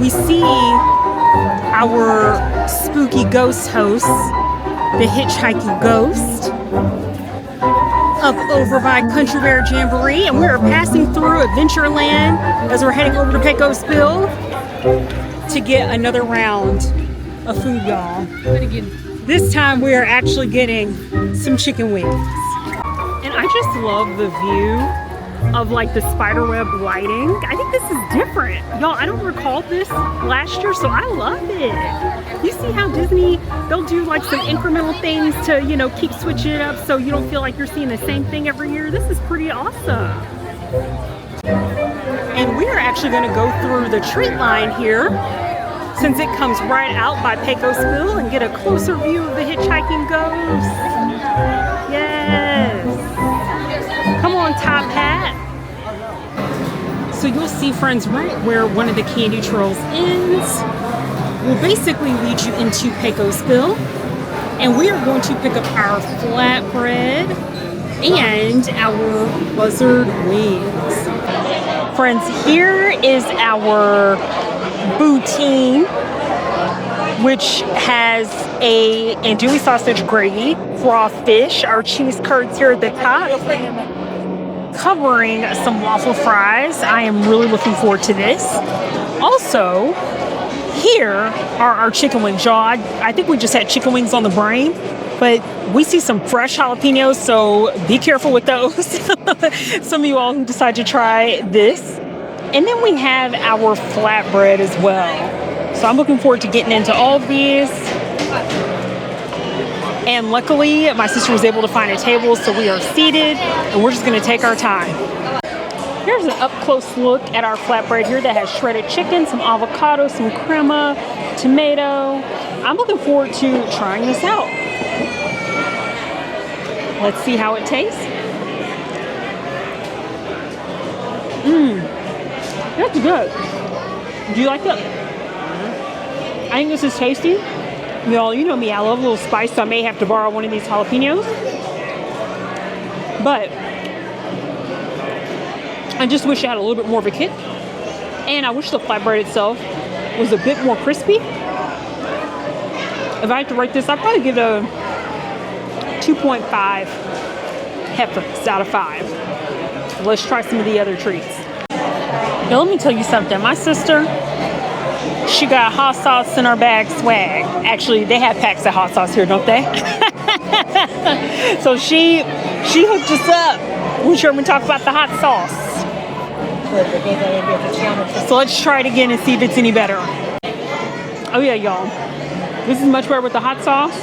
we see our spooky ghost host, the hitchhiking ghost, up over by Country Bear Jamboree, and we are passing through Adventureland as we're heading over to Pecosville to get another round of food, y'all. This time we are actually getting some chicken wings. And I just love the view of like the spiderweb lighting. I think this is different. Y'all, I don't recall this last year, so I love it. You see how Disney, they'll do like some incremental things to, you know, keep switching it up so you don't feel like you're seeing the same thing every year. This is pretty awesome. And we are actually going to go through the treat line here, since it comes right out by Pecosville, and get a closer view of the hitchhiking ghost. Yes. Come on, Top Hat. So you'll see, friends, right where one of the candy trails ends will basically lead you into Pecosville, and we are going to pick up our flatbread and our buzzard wings. Friends, here is our poutine, which has a andouille sausage gravy, raw fish, our cheese curds here at the top, covering some waffle fries. I am really looking forward to this. Also, here are our chicken wings, y'all. I think we just had chicken wings on the brain, but we see some fresh jalapenos, so be careful with those. Some of you all who decide to try this. And then we have our flatbread as well. So I'm looking forward to getting into all of these. And luckily, my sister was able to find a table, so we are seated, and we're just gonna take our time. Here's an up-close look at our flatbread here that has shredded chicken, some avocado, some crema, tomato. I'm looking forward to trying this out. Let's see how it tastes. That's good. Do you like it? I think this is tasty. Y'all, you know me, I love a little spice, so I may have to borrow one of these jalapenos. But I just wish it had a little bit more of a kick. And I wish the flatbread itself was a bit more crispy. If I had to rate this, I'd probably give it a 2.5 heifers out of 5. Let's try some of the other treats. Now, let me tell you something. My sister, she got hot sauce in our bag swag. Actually, they have packs of hot sauce here, don't they? So she hooked us up when Sherman talked about the hot sauce. So let's try it again and see if it's any better. Oh yeah, y'all. This is much better with the hot sauce.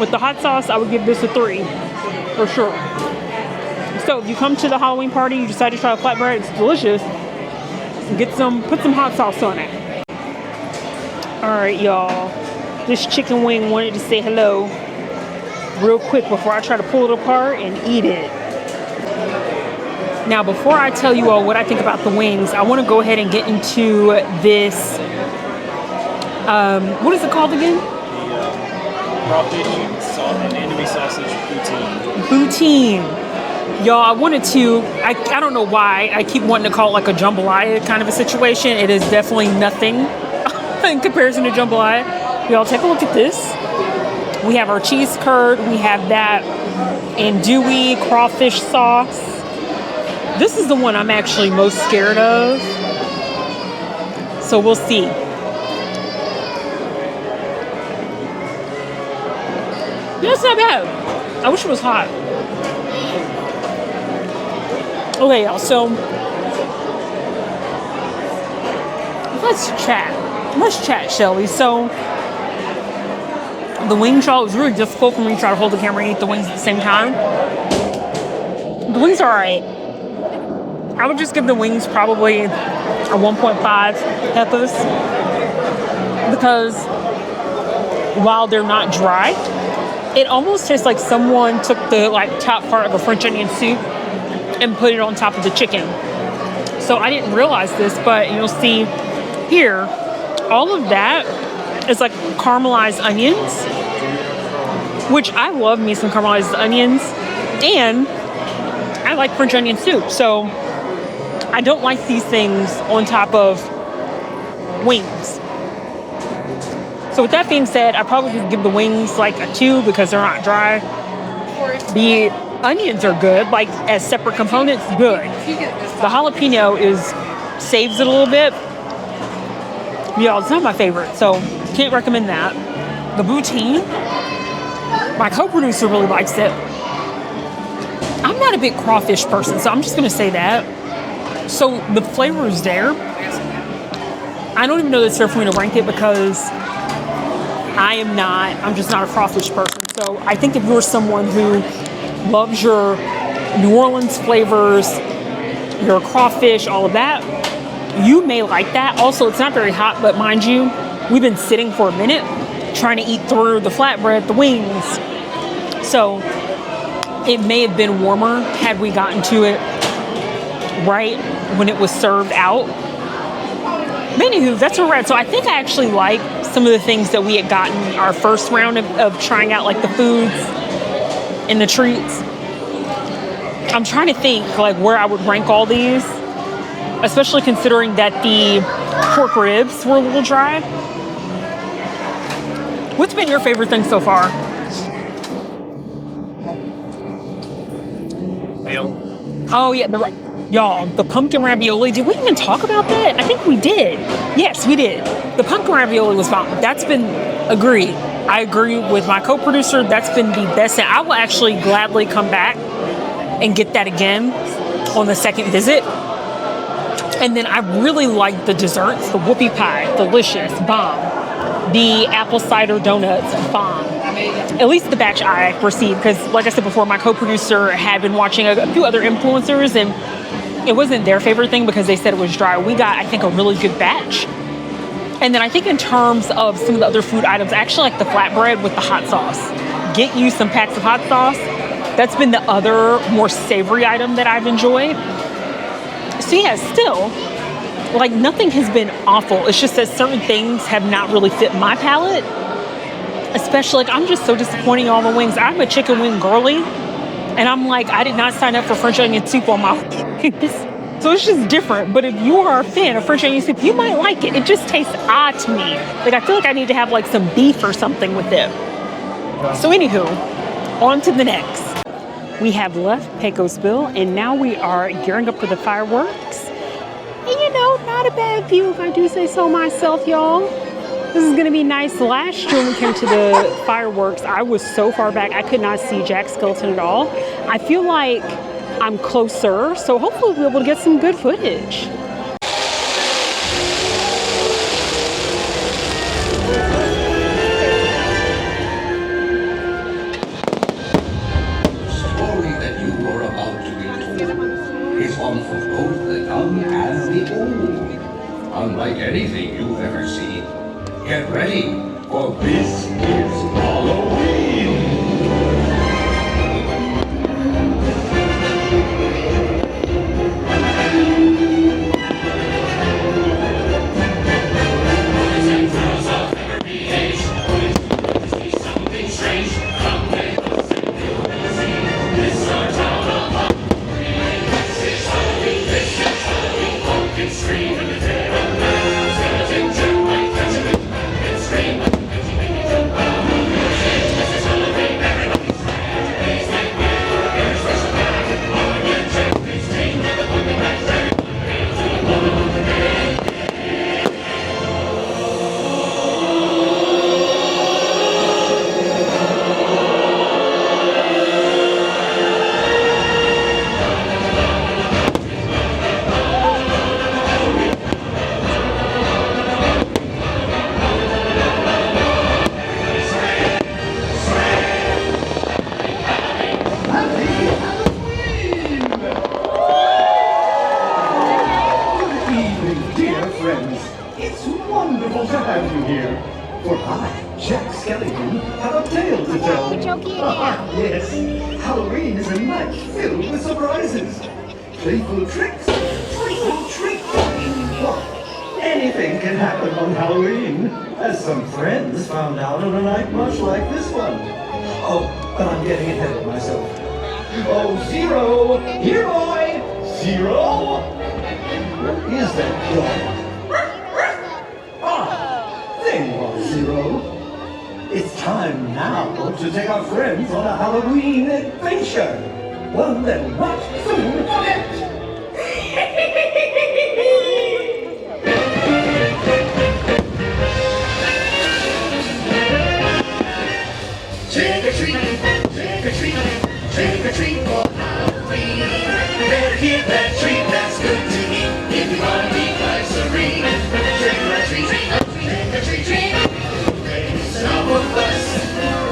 With the hot sauce, I would give this a 3 for sure. So if you come to the Halloween party, you decide to try a flatbread, it's delicious. Put some hot sauce on it. All right, y'all. This chicken wing wanted to say hello real quick before I try to pull it apart and eat it. Now, before I tell you all what I think about the wings, I want to go ahead and get into this. What is it called again? Raw fish and andouille sausage poutine. Y'all, I wanted to, I don't know why, I keep wanting to call it like a jambalaya kind of a situation. It is definitely nothing in comparison to jambalaya. Y'all, take a look at this. We have our cheese curd. We have that andouille crawfish sauce. This is the one I'm actually most scared of. So we'll see. Yeah, it's not bad. I wish it was hot. Okay, y'all, so let's chat. Let's chat, shall we? So the wings, y'all, it was really difficult for me to try to hold the camera and eat the wings at the same time. The wings are alright. I would just give the wings probably a 1.5 heifers, because while they're not dry, it almost tastes like someone took the top part of a French onion soup and put it on top of the chicken. So I didn't realize this, but you'll see here, all of that is like caramelized onions, which I love me some caramelized onions, and I like French onion soup. So I don't like these things on top of wings. So with that being said, I probably could give the wings like a 2 because they're not dry. The onions are good, like as separate components, good. The jalapeno saves it a little bit. Yeah, it's not my favorite, so can't recommend that. The poutine, my co-producer really likes it. I'm not a big crawfish person, so I'm just gonna say that. So the flavor is there. I don't even know that it's fair for me to rank it because I'm just not a crawfish person. So I think if you're someone who loves your New Orleans flavors, your crawfish, all of that, you may like that. Also, it's not very hot, but mind you, we've been sitting for a minute trying to eat through the flatbread, the wings. So it may have been warmer had we gotten to it right when it was served out. Anywho, that's where we're at. So I think I actually like some of the things that we had gotten our first round of trying out, like the foods and the treats. I'm trying to think like where I would rank all these, especially considering that the pork ribs were a little dry. What's been your favorite thing so far? Oh yeah, y'all, the pumpkin ravioli. Did we even talk about that? I think we did. Yes, we did. The pumpkin ravioli was bomb. That's been agreed. I agree with my co-producer. That's been the best. And I will actually gladly come back and get that again on the second visit. And then I really like the desserts. The whoopie pie, delicious, bomb. The apple cider donuts, bomb. At least the batch I received, because like I said before, my co-producer had been watching a few other influencers, and it wasn't their favorite thing because they said it was dry. We got, I think, a really good batch. And then I think in terms of some of the other food items, I actually like the flatbread with the hot sauce. Get you some packs of hot sauce. That's been the other more savory item that I've enjoyed. So yeah, still, like nothing has been awful. It's just that certain things have not really fit my palate. Especially, like, I'm just so disappointed in all the wings. I'm a chicken wing girly, and I'm like, I did not sign up for French onion soup on my wings. So it's just different. But if you are a fan of French onion soup, you might like it. It just tastes odd to me. Like, I feel like I need to have like some beef or something with it. So anywho, on to the next. We have left Pecosville, and now we are gearing up for the fireworks. And you know, not a bad view if I do say so myself, y'all. This is gonna be nice. Last year when we came to the fireworks, I was so far back, I could not see Jack Skellington at all. I feel like I'm closer, so hopefully we'll be able to get some good footage. The story that you are about to be told is one for both the young and the old. Unlike anything you've ever seen. Get ready, for this is Halloween! Something strange, come with us and you'll see. This is our town of Halloween. This is Halloween, pumpkin scream in the dead of night. Skeleton jump like catch a bit and scream like this is Halloween, everybody's ready. Please make way for a very special night. Halloween, please scream like the pumpkin night. Hail to the pumpkin day. Wonderful to have you here. For I, Jack Skellington, have a tale to tell. Yes, Halloween is a night filled with surprises. Playful tricks, trick or treat. What? Anything can happen on Halloween, as some friends found out on a night much like this one. Oh, but I'm getting ahead of myself. Oh, Zero! Here, boy! Zero! What is that dog? There you are, Zero. proud to take our friends on a Halloween adventure. One that will not soon forget. Trick or treat, trick or treat, trick or treat for Halloween. Better get that treat that's good to eat if you want to be quite serene. Trick or treat, trick or treat, trick or treat. There's some of us.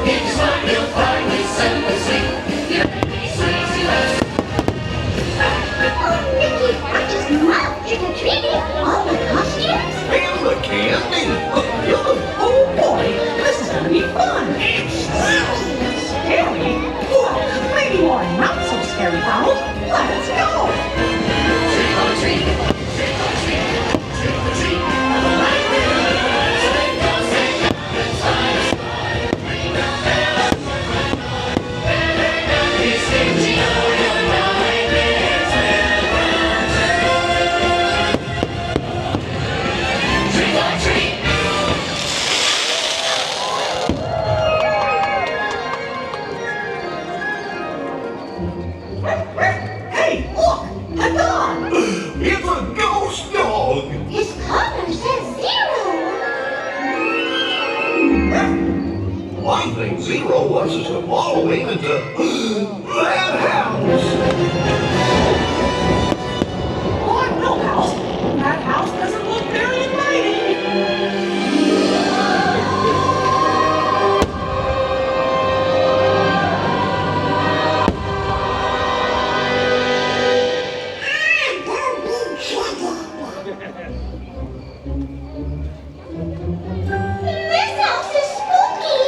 If you smart, you'll find me something sweet. You know, sweet, sweet us. Oh, Mickey, I just love trick-or-treating. All the costumes. And the candy. Oh boy, this is gonna be fun. Scary? Well, maybe more not so scary, Donald. Let's go. Trick or treat, trick or treat, trick or treat. Like it, say go, it's fine, it's fine. Ring the bell, it's singing all your nightmares will come true. Trick or treat. Hey, look, a dog. It's a ghost dog. His collar says 0. I think Zero wants us to follow him into that house. Oh, no house. That house doesn't look very inviting. This house is spooky.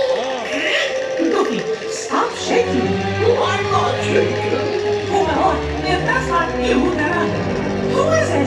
Goofy, stop shaking. I'm not shaking. Well, if that's not you, then who is it?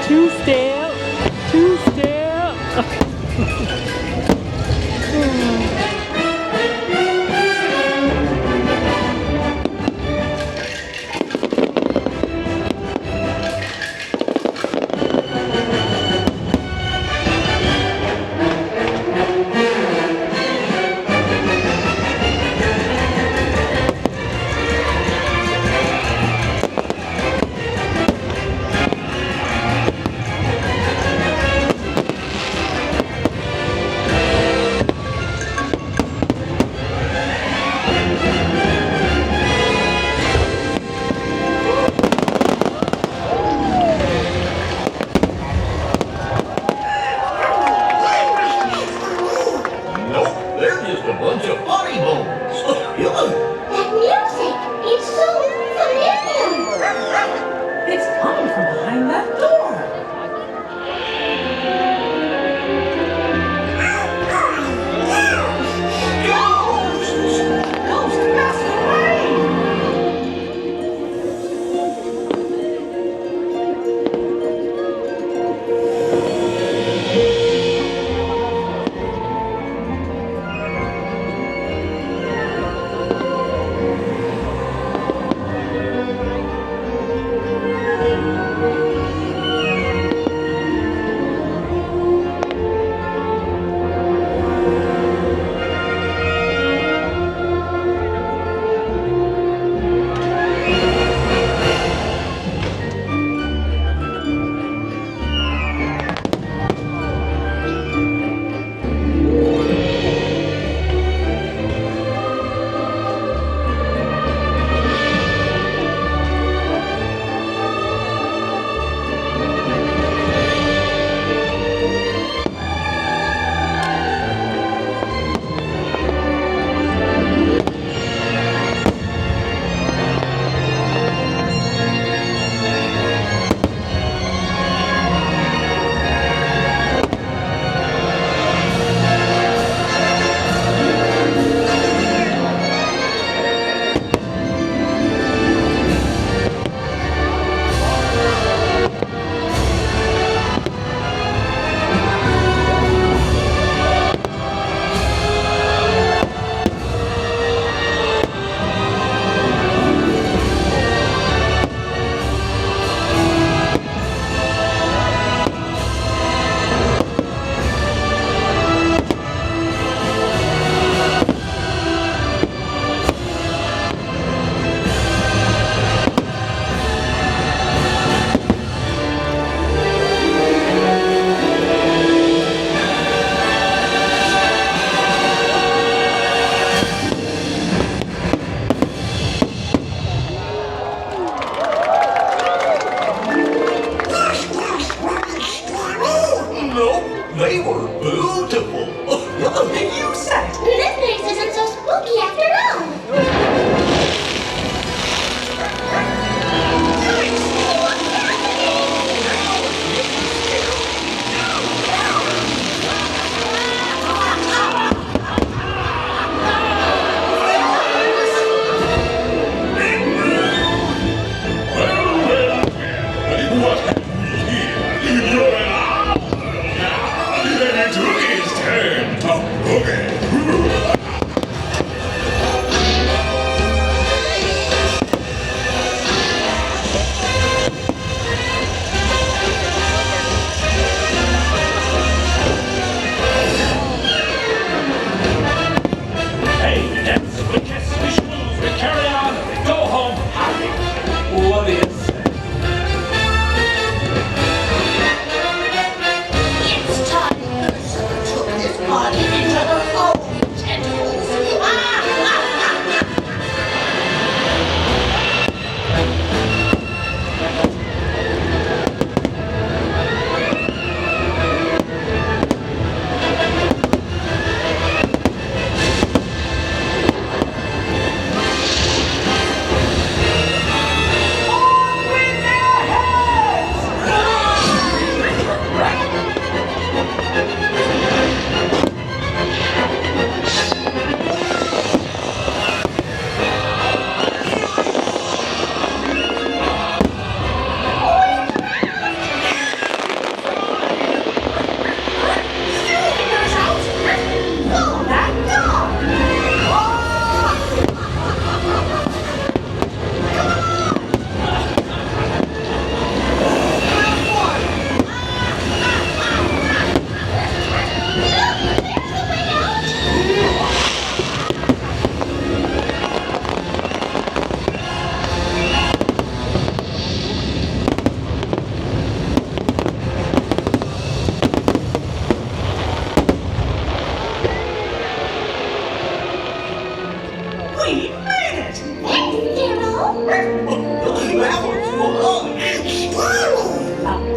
Two step. Nope, they're just a bunch of funny bones. That music, it's so familiar. It's coming from behind that door. Ghost masquerade.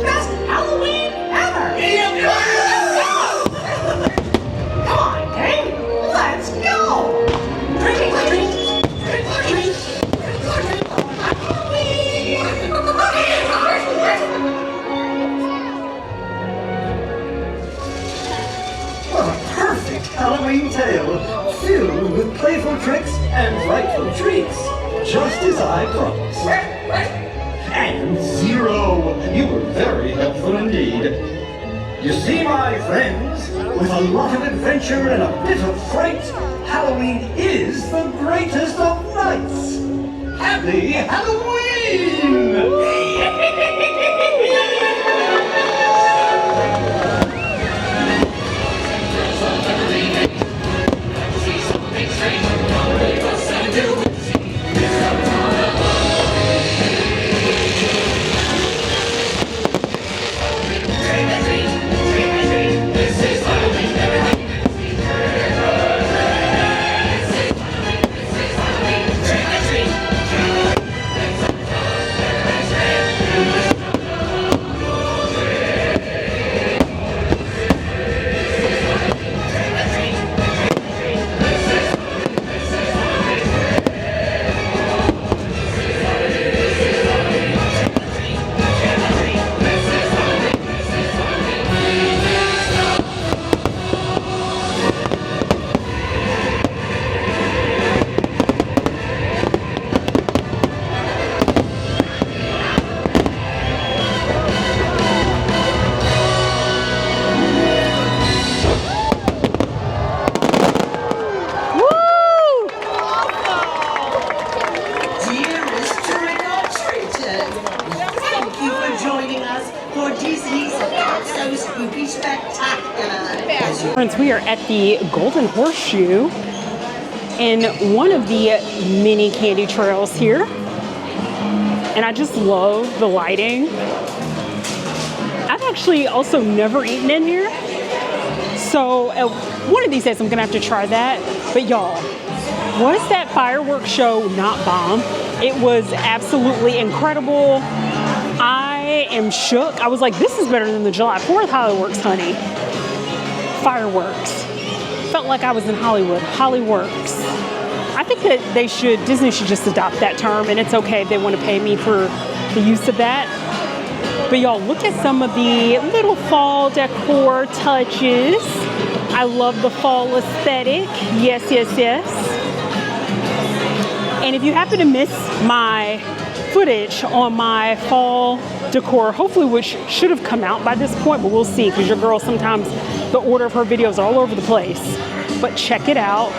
Best Halloween ever! Come on, gang! Let's go! Trick or treat! Trick or treat! Trick or treat! A perfect Halloween tale, filled with playful tricks and frightful treats, just as I promised. And Zero, you were very helpful indeed. You see, my friends, with a lot of adventure and a bit of fright, Halloween is the greatest of nights. Happy Halloween! Friends, we are at the Golden Horseshoe in one of the mini candy trails here. And I just love the lighting. I've actually also never eaten in here. So one of these days I'm gonna have to try that. But y'all, was that fireworks show not bomb? It was absolutely incredible. I am shook. I was like, this is better than the July 4th fireworks, honey. Fireworks. Felt like I was in Hollywood. Hollyworks. I think that Disney should just adopt that term, and it's okay if they want to pay me for the use of that. But y'all, look at some of the little fall decor touches. I love the fall aesthetic. Yes, yes, yes. And if you happen to miss my footage on my fall decor, hopefully which should have come out by this point, but we'll see, because your girl sometimes the order of her videos are all over the place. But check it out.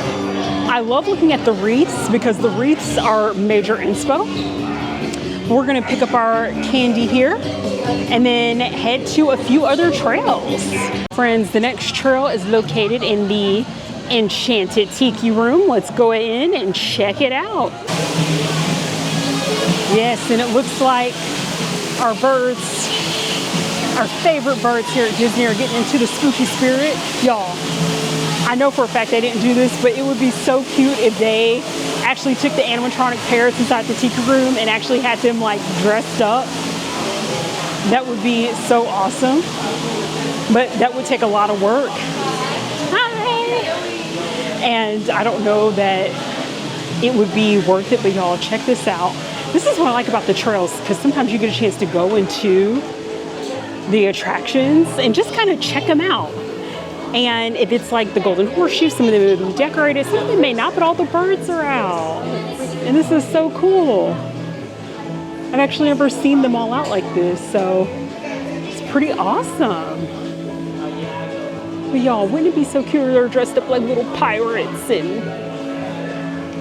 I love looking at the wreaths because the wreaths are major inspo. We're gonna pick up our candy here and then head to a few other trails. Friends, the next trail is located in the Enchanted Tiki Room. Let's go in and check it out. Yes, and it looks like our birds, our favorite birds here at Disney, are getting into the spooky spirit. Y'all, I know for a fact they didn't do this, but it would be so cute if they actually took the animatronic parrots inside the Tiki Room and actually had them like dressed up. That would be so awesome. But that would take a lot of work. Hi! And I don't know that it would be worth it, but y'all, check this out. This is what I like about the trails, because sometimes you get a chance to go into the attractions and just kind of check them out. And if it's like the Golden Horseshoe, some of them will be decorated, some of them may not, but all the birds are out. And this is so cool. I've actually never seen them all out like this, so it's pretty awesome. But y'all, wouldn't it be so cute if they're dressed up like little pirates and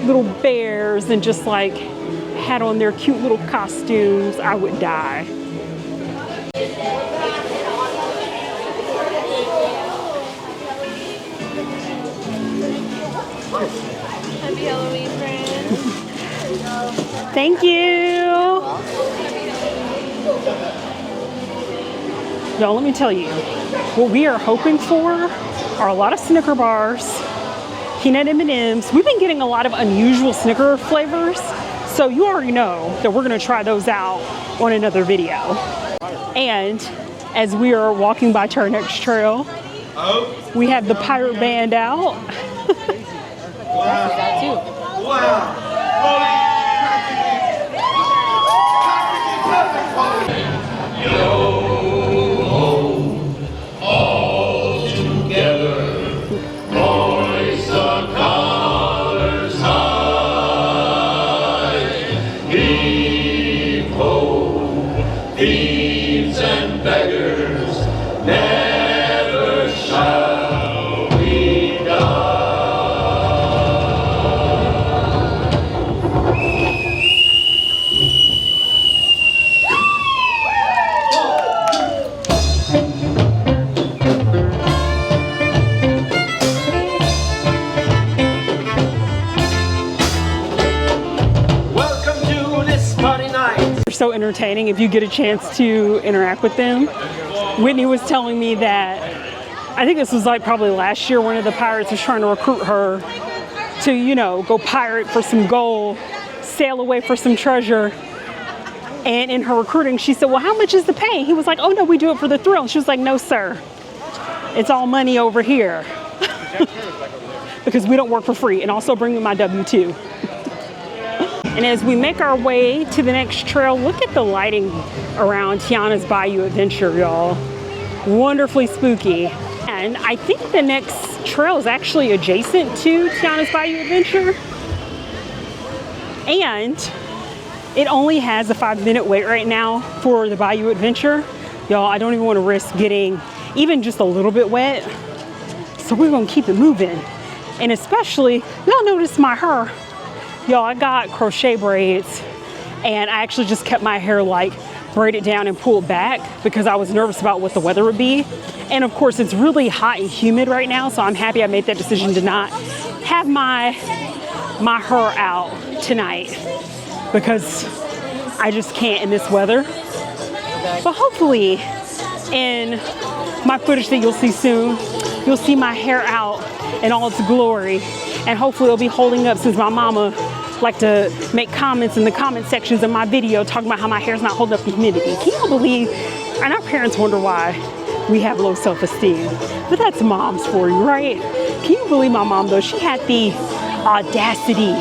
little bears and just like had on their cute little costumes? I would die. Happy Halloween, friends. Thank you. Y'all, let me tell you, what we are hoping for are a lot of Snicker bars, peanut M&Ms. We've been getting a lot of unusual Snicker flavors, So you already know that we're gonna try those out on another video. And as we are walking by to our next trail, we have the pirate band out. Thieves and beggars, never shall we Welcome to this party night. They're so entertaining if you get a chance to interact with them. Whitney was telling me that, I think this was like probably last year, one of the pirates was trying to recruit her to, you know, go pirate for some gold, sail away for some treasure. And in her recruiting, she said, well, how much is the pay? He was like, oh no, we do it for the thrill. And she was like, no, sir, it's all money over here. Because we don't work for free. And also bring me my W-2. And as we make our way to the next trail, look at the lighting around Tiana's Bayou Adventure, y'all. Wonderfully spooky. And I think the next trail is actually adjacent to Tiana's Bayou Adventure. And it only has a 5-minute wait right now for the Bayou Adventure. Y'all, I don't even want to risk getting even just a little bit wet. So we're gonna keep it moving. And especially, y'all notice my hair. Y'all, I got crochet braids and I actually just kept my hair like braided down and pulled back because I was nervous about what the weather would be. And of course, it's really hot and humid right now, so I'm happy I made that decision to not have my hair out tonight because I just can't in this weather. But hopefully in my footage that you'll see soon, you'll see my hair out in all its glory. And hopefully it'll be holding up since my mama like to make comments in the comment sections of my video talking about how my hair's not holding up in humidity. Can y'all believe, and our parents wonder why we have low self-esteem. But that's moms for you, right? Can you believe my mom though? She had the audacity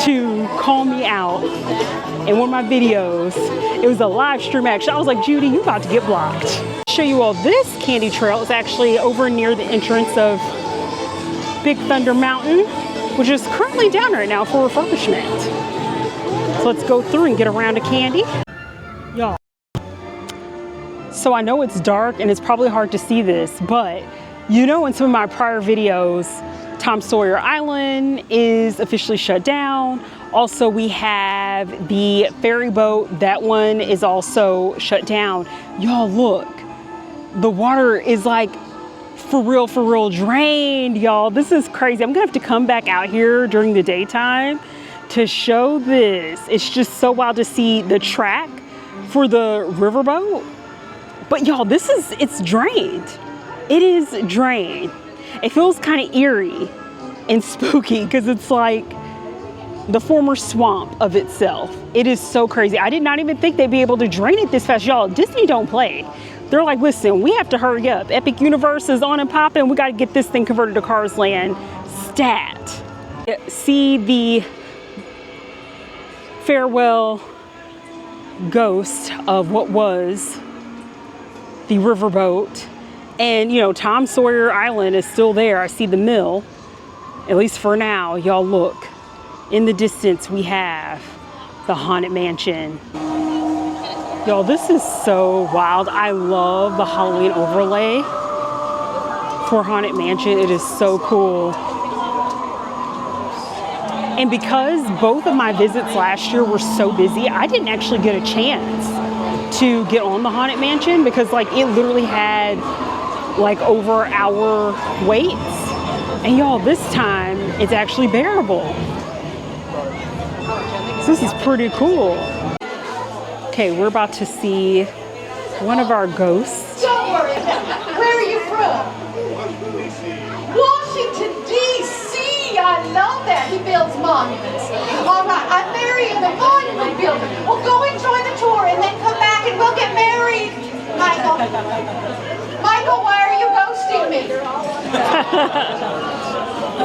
to call me out in one of my videos. It was a live stream actually. I was like, Judy, you about to get blocked. I'll show you all this candy trail. It's actually over near the entrance of Big Thunder Mountain, which is currently down right now for refurbishment. So let's go through and get around to candy. Y'all. So I know it's dark and it's probably hard to see this, but you know in some of my prior videos, Tom Sawyer Island is officially shut down. Also, we have the ferry boat. That one is also shut down. Y'all look, the water is like for real drained, y'all. This is crazy. I'm gonna have to come back out here during the daytime to show this. It's just so wild to see the track for the riverboat. But y'all, it's drained. It is drained. It feels kind of eerie and spooky because it's like the former swamp of itself. It is so crazy. I did not even think they'd be able to drain it this fast. Y'all, Disney don't play. They're like, listen, we have to hurry up. Epic Universe is on and popping. We got to get this thing converted to Cars Land stat. See the farewell ghost of what was the riverboat. And, you know, Tom Sawyer Island is still there. I see the mill, at least for now. Y'all look, in the distance we have the Haunted Mansion. Y'all, this is so wild. I love the Halloween overlay for Haunted Mansion. It is so cool. And because both of my visits last year were so busy, I didn't actually get a chance to get on the Haunted Mansion because like it literally had like over hour waits. And y'all, this time it's actually bearable. So this is pretty cool. Okay, we're about to see one of our ghosts. Don't worry. Where are you from? Washington, D.C. I love that Yeah, he builds monuments. All right, I'm marrying the monument builder. Well, go enjoy the tour and then come back and we'll get married. Michael. Michael, why are you ghosting me?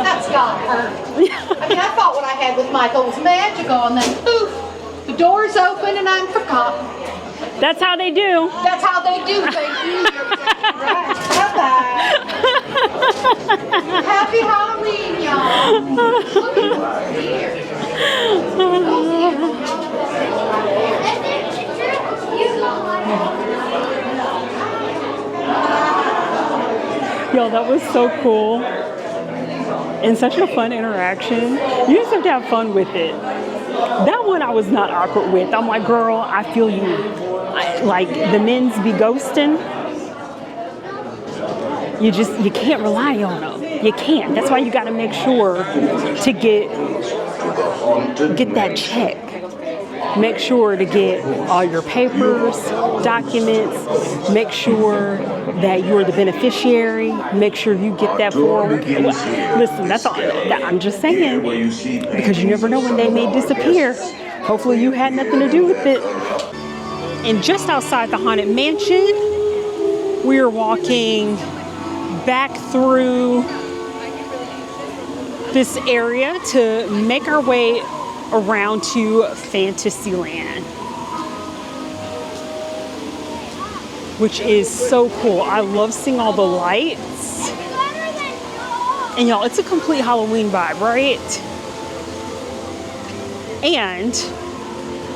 That's gotta hurt. I mean, I thought what I had with Michael was magical, and then poof, the door's open and I'm forgotten. That's how they do. That's how they do things. You're exactly right. Bye-bye. Happy Halloween, y'all. Look at what's here. Yo, that was so cool. And such a fun interaction. You just have to have fun with it. That one I was not awkward with. I'm like, girl, I feel you. Like the men's be ghosting. You can't rely on them. You can't. That's why you got to make sure to get that check. Make sure to get all your papers, documents. Make sure that you're the beneficiary. Make sure you get that 401k. Listen, that's all. I'm just saying, because you never know when they may disappear. Hopefully you had nothing to do with it. And just outside the Haunted Mansion, we are walking back through this area to make our way around to Fantasyland, which is so cool. I love seeing all the lights. And y'all, it's a complete Halloween vibe, right? And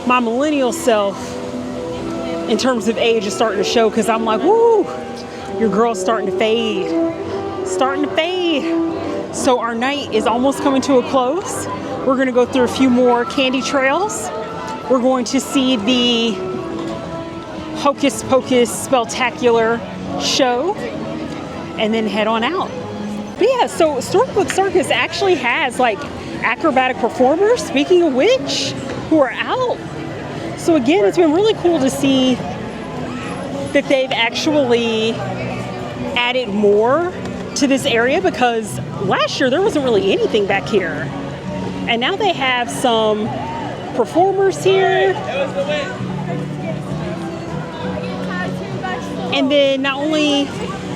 my millennial self, in terms of age, is starting to show, because I'm like, woo, your girl's starting to fade. Starting to fade. So our night is almost coming to a close. We're gonna go through a few more candy trails. We're going to see the Hocus Pocus Spelltacular show and then head on out. But yeah, so Storybook Circus actually has like acrobatic performers, speaking of which, who are out. So again, it's been really cool to see that they've actually added more to this area, because last year there wasn't really anything back here. And now they have some performers here. And then not only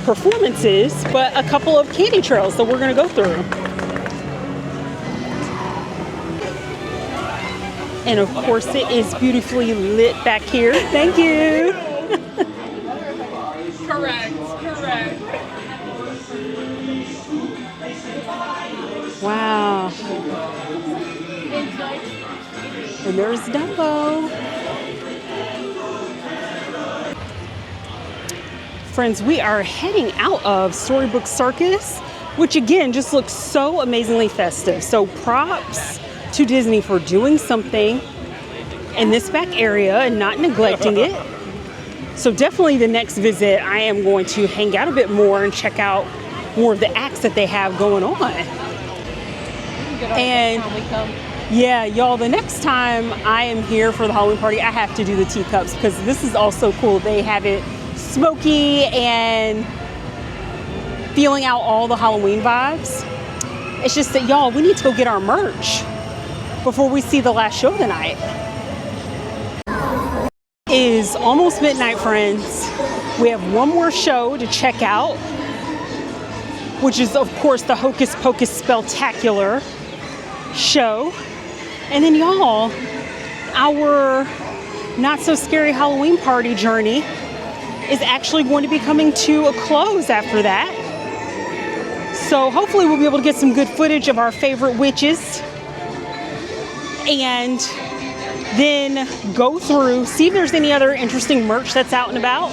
performances, but a couple of candy trails that we're gonna go through. And of course it is beautifully lit back here. Thank you. Correct. Wow. And there's Dumbo. Friends, we are heading out of Storybook Circus, which again just looks so amazingly festive. So props to Disney for doing something in this back area and not neglecting it. So definitely the next visit, I am going to hang out a bit more and check out more of the acts that they have going on. And yeah, y'all, the next time I am here for the Halloween party, I have to do the teacups, because this is also cool. They have it smoky and feeling out all the Halloween vibes. It's just that, y'all, we need to go get our merch before we see the last show of the night. It is almost midnight, friends. We have one more show to check out, which is, of course, the Hocus Pocus Spelltacular show. And then, y'all, our not so scary Halloween party journey is actually going to be coming to a close after that. So hopefully we'll be able to get some good footage of our favorite witches and then go through, see if there's any other interesting merch that's out and about,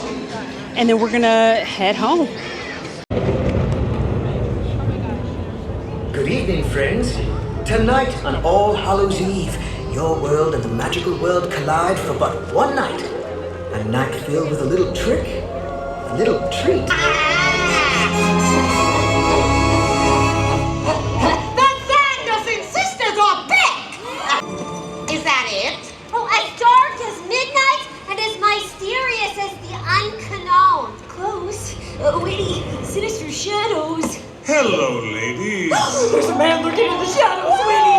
and then we're gonna head home. Good evening, friends. Tonight on All Hallows Eve, your world and the magical world collide for but one night. A night filled with a little trick, a little treat. The Sanderson sisters are back! Is that it? Oh, as dark as midnight and as mysterious as the unknown. Close, witty, sinister shadows. Hello, ladies. There's a man lurking in the shadows, Winnie!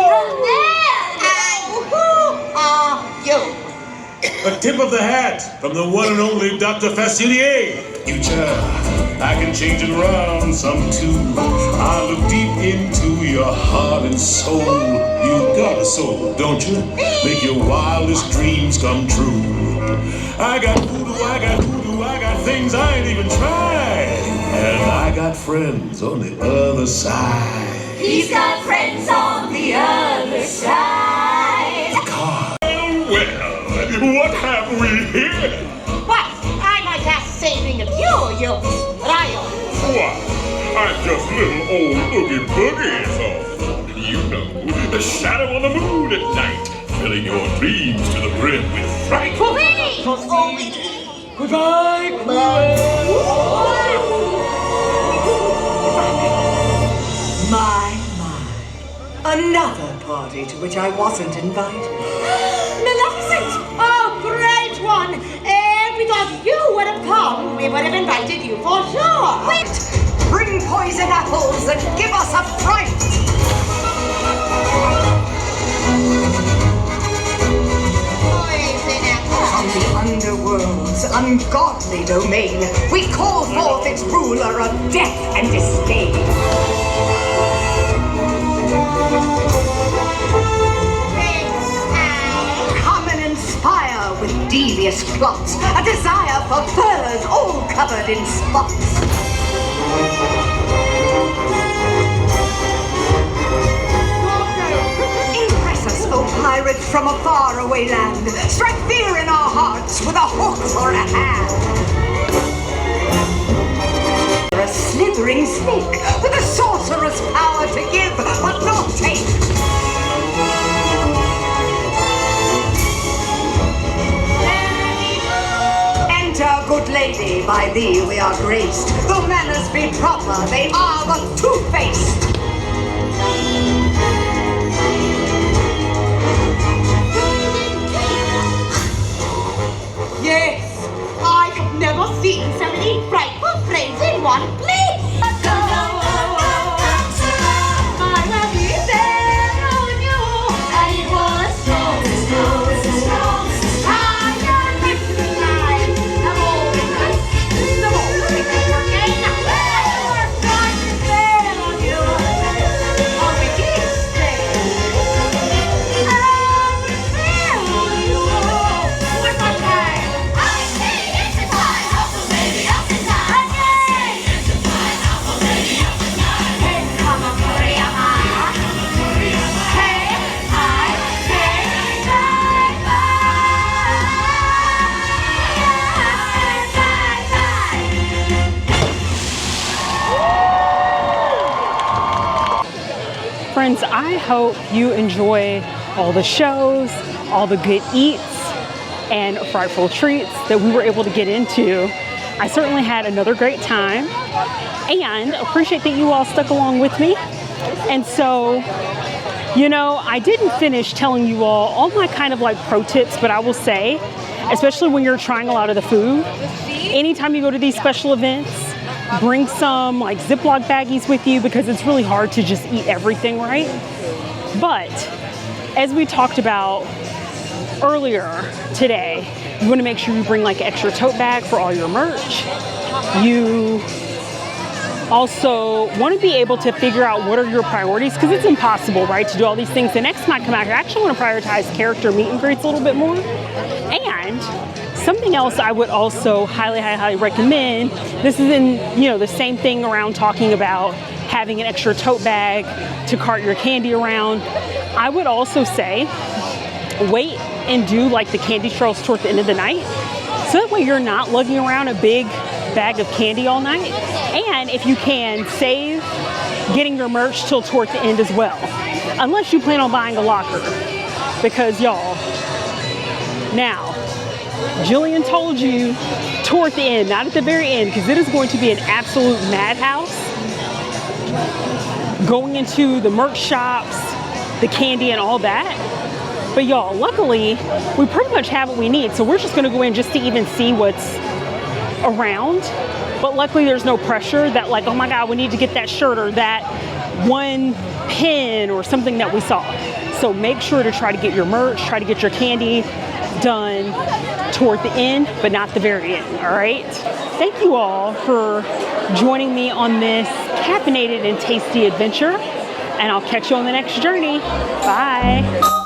A tip of the hat from the one and only Dr. Facilier. Future, I can change it around some too. I look deep into your heart and soul. You got a soul, don't you? Make your wildest dreams come true. I got voodoo, I got hoodoo, I got things I ain't even tried. And I got friends on the other side. He's got friends on the other side. Well, what have we here? What? I might have saving of you Ryle. Why, I'm just little old Oogie Boogie, so you know, the shadow on the moon at night, filling your dreams to the brim with fright. Please! Goodbye, My. Another party to which I wasn't invited. Maleficent! Oh, great one! If we thought you would have come, we would have invited you for sure. Wait! Bring poison apples and give us a fright! Poison apple. From the underworld's ungodly domain, we call forth its ruler of death and disdain. Come and inspire with devious plots, a desire for furs all covered in spots. Impress us, O pirates from a faraway land. Strike fear in our hearts with a hook or a hand. A slithering snake with a sorcerer's power to give but not take. Enter, good lady, by thee we are graced. Though manners be proper, they are but two-faced. Yes, I have never seen so many frightful friends in one place. I will be there on you, and it was strong. I am living life. The more we fight, the more we can again. I was trying to there on you, on the east day. I will there on you, one more time. Friends, I hope you enjoy all the shows, all the good eats, and frightful treats that we were able to get into. I certainly had another great time and appreciate that you all stuck along with me. And so, you know, I didn't finish telling you all my kind of like pro tips, but I will say, especially when you're trying a lot of the food, anytime you go to these special events, bring some like Ziploc baggies with you because it's really hard to just eat everything, right? But as we talked about earlier today, you want to make sure you bring like an extra tote bag for all your merch. You also want to be able to figure out what are your priorities, because it's impossible, right, to do all these things. The next time I come out here, I actually want to prioritize character meet and greets a little bit more. And something else I would also highly recommend, this is in, you know, the same thing around talking about having an extra tote bag to cart your candy around. I would also say wait and do like the candy strolls toward the end of the night, so that way you're not lugging around a big bag of candy all night. And if you can, save getting your merch till toward the end as well, unless you plan on buying a locker, because y'all, now Jillian told you toward the end, not at the very end, because it is going to be an absolute madhouse going into the merch shops, the candy and all that. But y'all, luckily, we pretty much have what we need. So we're just gonna go in just to even see what's around. But luckily there's no pressure that like, oh my God, we need to get that shirt or that one pin or something that we saw. So make sure to try to get your merch, try to get your candy done toward the end, but not the very end, all right? Thank you all for joining me on this caffeinated and tasty adventure, and I'll catch you on the next journey. Bye.